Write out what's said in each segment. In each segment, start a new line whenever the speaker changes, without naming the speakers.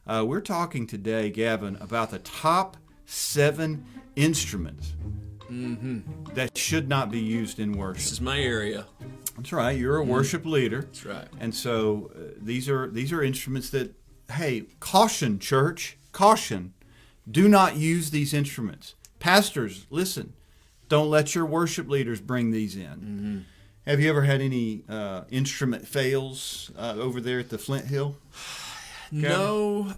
We're talking today, Gavin, about the top 7 instruments that should not be used in worship.
This is my area.
That's right. You're a worship leader.
That's right.
And so these are instruments that, hey, caution, church, caution. Do not use these instruments. Pastors, listen. Don't let your worship leaders bring these in. Have you ever had any instrument fails over there at the Flint Hill?
No.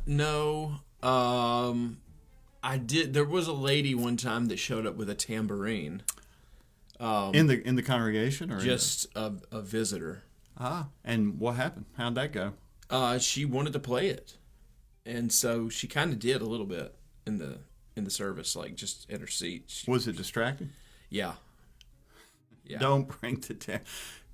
I did. There was a lady one time that showed up with a tambourine.
In the congregation, or
just a visitor.
And what happened? How'd that go?
She wanted to play it, and so she kind of did a little bit in the service, like just at her seat.
Was it distracting?
Yeah.
Don't bring the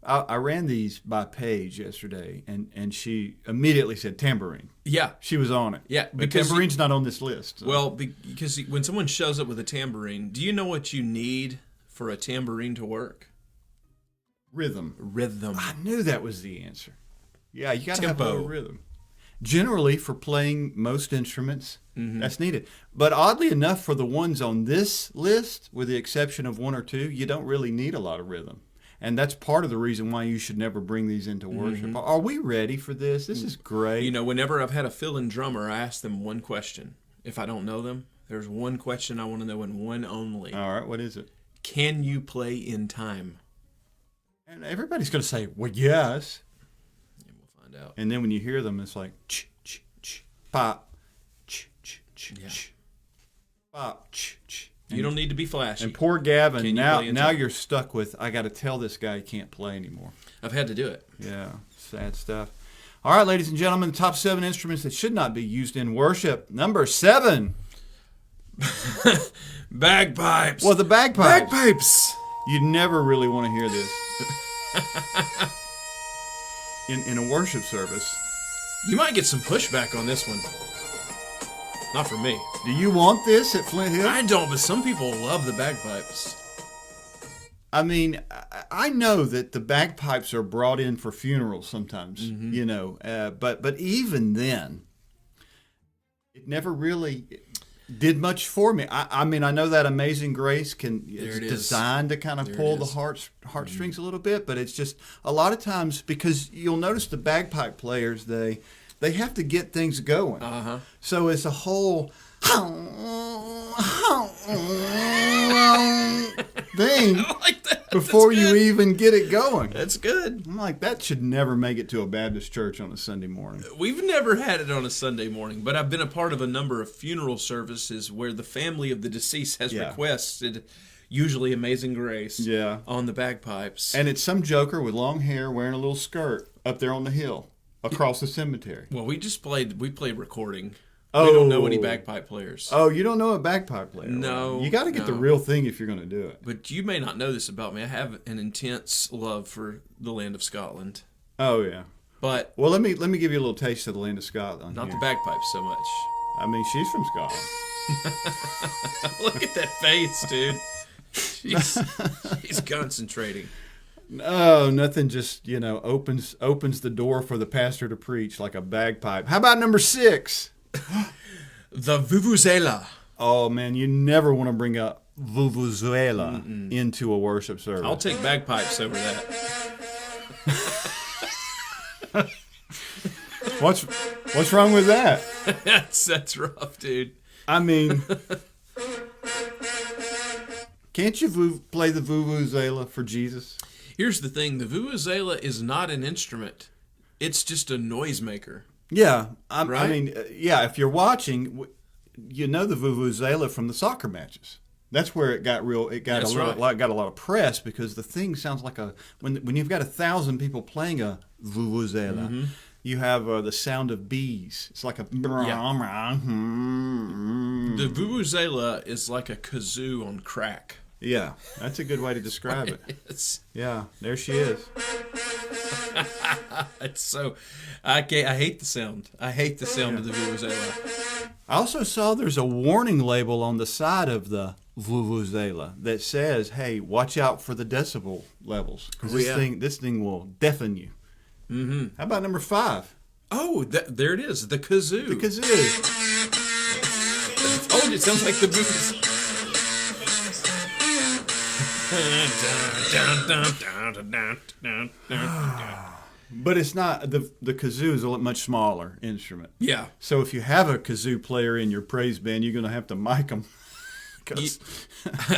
I ran these by Paige yesterday, and she immediately said tambourine.
Yeah.
She was on it.
Yeah,
but tambourine's not on this list. So.
Well, because when someone shows up with a tambourine, do you know what you need for a tambourine to work?
Rhythm. I knew that was the answer. Yeah, you got to have a little rhythm. Generally, for playing most instruments, that's needed. But oddly enough, for the ones on this list, with the exception of 1 or 2, you don't really need a lot of rhythm. And that's part of the reason why you should never bring these into worship. Are we ready for this? This is great.
You know, whenever I've had a fill-in drummer, I ask them one question. If I don't know them, there's one question I want to know, and one only.
All right, what is it?
Can you play in time?
And everybody's going to say, well, yes.
And we'll find out.
And then when you hear them, it's like, ch, ch, ch, pop, ch, ch, ch, ch, pop, ch, ch.
You don't need to be flashy.
And poor Gavin, now you're stuck with, I got to tell this guy he can't play anymore.
I've had to do it.
Yeah, sad stuff. All right, ladies and gentlemen, the top 7 instruments that should not be used in worship. Number 7.
Bagpipes.
Well, the bagpipes.
Bagpipes.
You never really want to hear this in a worship service.
You might get some pushback on this one. Not for me.
Do you want this at Flint Hill?
I don't, but some people love the bagpipes.
I mean, I know that the bagpipes are brought in for funerals sometimes, you know, but even then, it never really did much for me. I mean, I know that Amazing Grace is designed to kind of pull the heartstrings a little bit, but it's just a lot of times, because you'll notice the bagpipe players, they have to get things going. So it's a whole thing
like that.
before you even get it going.
That's good.
I'm like, that should never make it to a Baptist church on a Sunday morning.
We've never had it on a Sunday morning, but I've been a part of a number of funeral services where the family of the deceased has requested, usually Amazing Grace, on the bagpipes.
And it's some joker with long hair wearing a little skirt up there on the hill across the cemetery.
Well, we played recording. We don't know any bagpipe players.
Oh, you don't know a bagpipe player?
No.
Right? You got to get the real thing if you're going to do it.
But you may not know this about me. I have an intense love for the land of Scotland.
Oh, yeah.
But
well, let me give you a little taste of the land of Scotland.
Not the bagpipes so much.
I mean, she's from Scotland.
Look at that face, dude. She's concentrating.
No, nothing just, opens the door for the pastor to preach like a bagpipe. How about number 6?
The Vuvuzela.
Oh, man, you never want to bring up Vuvuzela into a worship service.
I'll take bagpipes over that.
What's wrong with that?
That's rough, dude.
I mean, can't you play the Vuvuzela for Jesus?
Here's the thing. The Vuvuzela is not an instrument. It's just a noisemaker.
Yeah. I mean, if you're watching, you know the Vuvuzela from the soccer matches. That's where it got real. It got got a lot of press because the thing sounds like when you've got 1,000 people playing a Vuvuzela, you have the sound of bees. It's like a The
Vuvuzela is like a kazoo on crack.
Yeah, that's a good way to describe it. Yeah, there she is.
It's so I hate the sound. I hate the sound of the Vuvuzela.
I also saw there's a warning label on the side of the Vuvuzela that says, "Hey, watch out for the decibel levels because this thing will deafen you." How about number 5?
Oh, there it is. The kazoo.
The kazoo.
Oh, it sounds like the booze.
But it's not, the kazoo is a much smaller instrument.
Yeah.
So if you have a kazoo player in your praise band, you're going to have to mic them.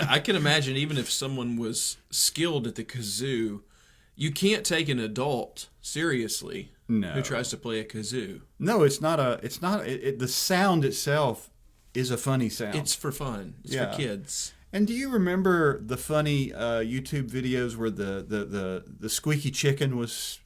I can imagine even if someone was skilled at the kazoo, you can't take an adult seriously who tries to play a kazoo.
No, the sound itself is a funny sound.
It's for fun. It's for kids.
And do you remember the funny YouTube videos where the squeaky chicken was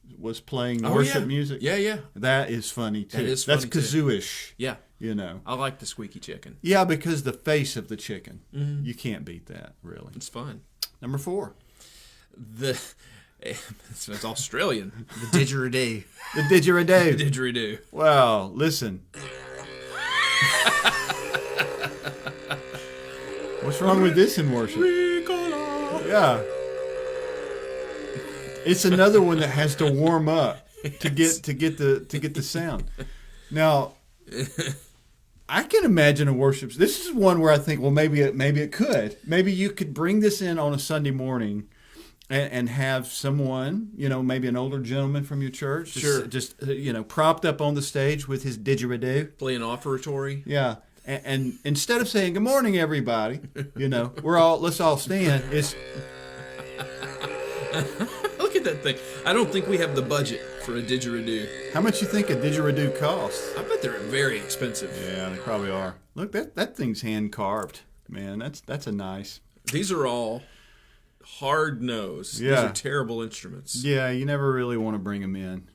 playing worship music?
Yeah, yeah.
That is funny too.
That's
kazoo-ish.
Yeah.
You know.
I like the squeaky chicken.
Yeah, because the face of the chicken. Mm-hmm. You can't beat that, really.
It's fun.
Number 4.
It's Australian. The didgeridoo.
The didgeridoo.
The didgeridoo.
Wow, listen. What's wrong with this in worship? Yeah. It's another one that has to warm up to get the sound. Now, I can imagine a worship. This is one where I think, well, maybe it could. Maybe you could bring this in on a Sunday morning and have someone, maybe an older gentleman from your church, just propped up on the stage with his didgeridoo,
play an offertory.
Yeah. And instead of saying, "Good morning, everybody," let's all stand. It's
look at that thing. I don't think we have the budget for a didgeridoo.
How much you think a didgeridoo costs?
I bet they're very expensive.
Yeah, they probably are. Look, that thing's hand carved, man. That's a nice.
These are all hard nose.
Yeah.
These are terrible instruments.
Yeah, you never really want to bring them in.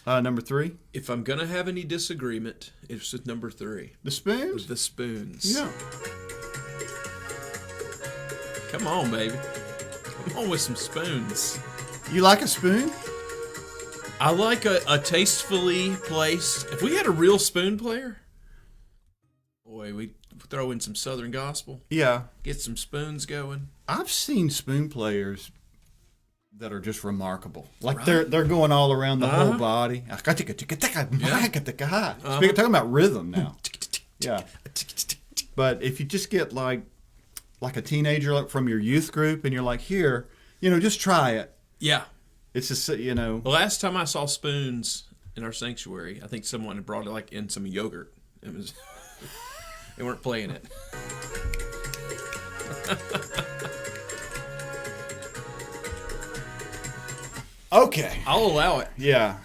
Number 3?
If I'm going to have any disagreement, it's with number 3.
The spoons?
The spoons.
Yeah.
Come on, baby. Come on with some spoons.
You like a spoon?
I like a tastefully placed... If we had a real spoon player, boy, we'd throw in some Southern gospel.
Yeah.
Get some spoons going.
I've seen spoon players that are just remarkable. Like they're going all around the whole body. Talking about rhythm now. Yeah. But if you just get like a teenager from your youth group and you're like, here, just try it.
Yeah.
It's just,
The last time I saw spoons in our sanctuary, I think someone had brought it in some yogurt. It was they weren't playing it.
Okay.
I'll allow it.
Yeah.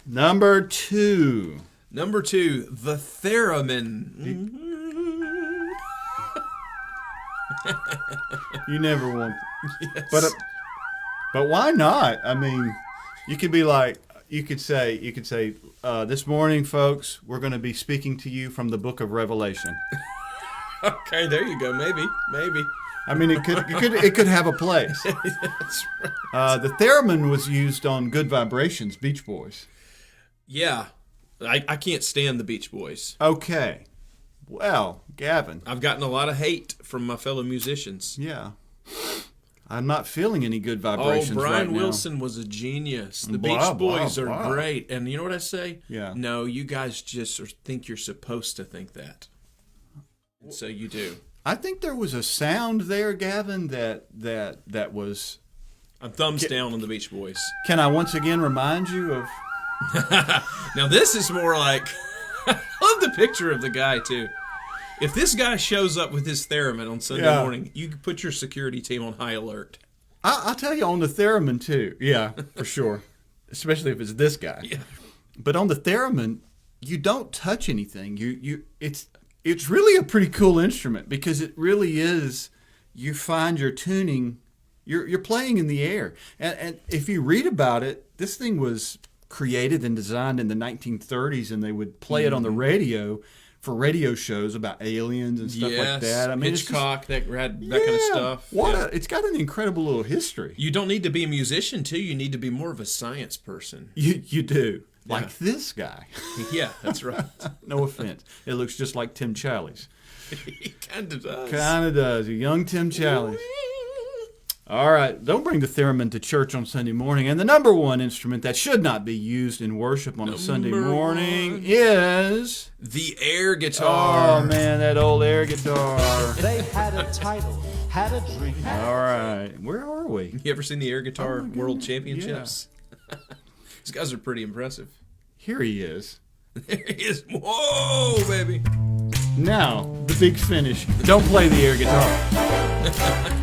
Number 2.
Number 2, the theremin.
You never want.
Yes.
But why not? I mean, you could be like, you could say, this morning, folks, we're going to be speaking to you from the book of Revelation.
Okay, there you go. Maybe.
I mean, it could have a place.
That's right.
The theremin was used on Good Vibrations, Beach Boys.
Yeah, I can't stand the Beach Boys.
Okay, well, Gavin,
I've gotten a lot of hate from my fellow musicians.
Yeah, I'm not feeling any Good Vibrations.
Oh, Brian
right
Wilson was a genius. The Beach Boys are great, and you know what I say?
Yeah.
No, you guys just think you're supposed to think that, and so you do.
I think there was a sound there, Gavin, that was...
I'm thumbs down on the Beach Boys.
Can I once again remind you of...
Now this is more like... I love the picture of the guy, too. If this guy shows up with his theremin on Sunday morning, you can put your security team on high alert.
I'll tell you on the theremin, too. Yeah, for sure. Especially if it's this guy.
Yeah.
But on the theremin, you don't touch anything. It's really a pretty cool instrument because it really is, you find your tuning, you're playing in the air. And if you read about it, this thing was created and designed in the 1930s, and they would play it on the radio for radio shows about aliens and stuff like that. I mean,
Hitchcock, that kind of stuff.
It's got an incredible little history.
You don't need to be a musician, too. You need to be more of a science person.
You do. Like this guy.
Yeah, that's right.
No offense. It looks just like Tim Challies.
He kind of does.
Kind of does. A young Tim Challies. All right, don't bring the theremin to church on Sunday morning. And the number one instrument that should not be used in worship on a Sunday morning is
the air guitar.
Oh man, that old air guitar.
They had a title, had a dream.
All right, where are we?
You ever seen the air guitar world championships? Yeah. These guys are pretty impressive.
Here he is.
There he is. Whoa, baby.
Now, the big finish. Don't play the air guitar.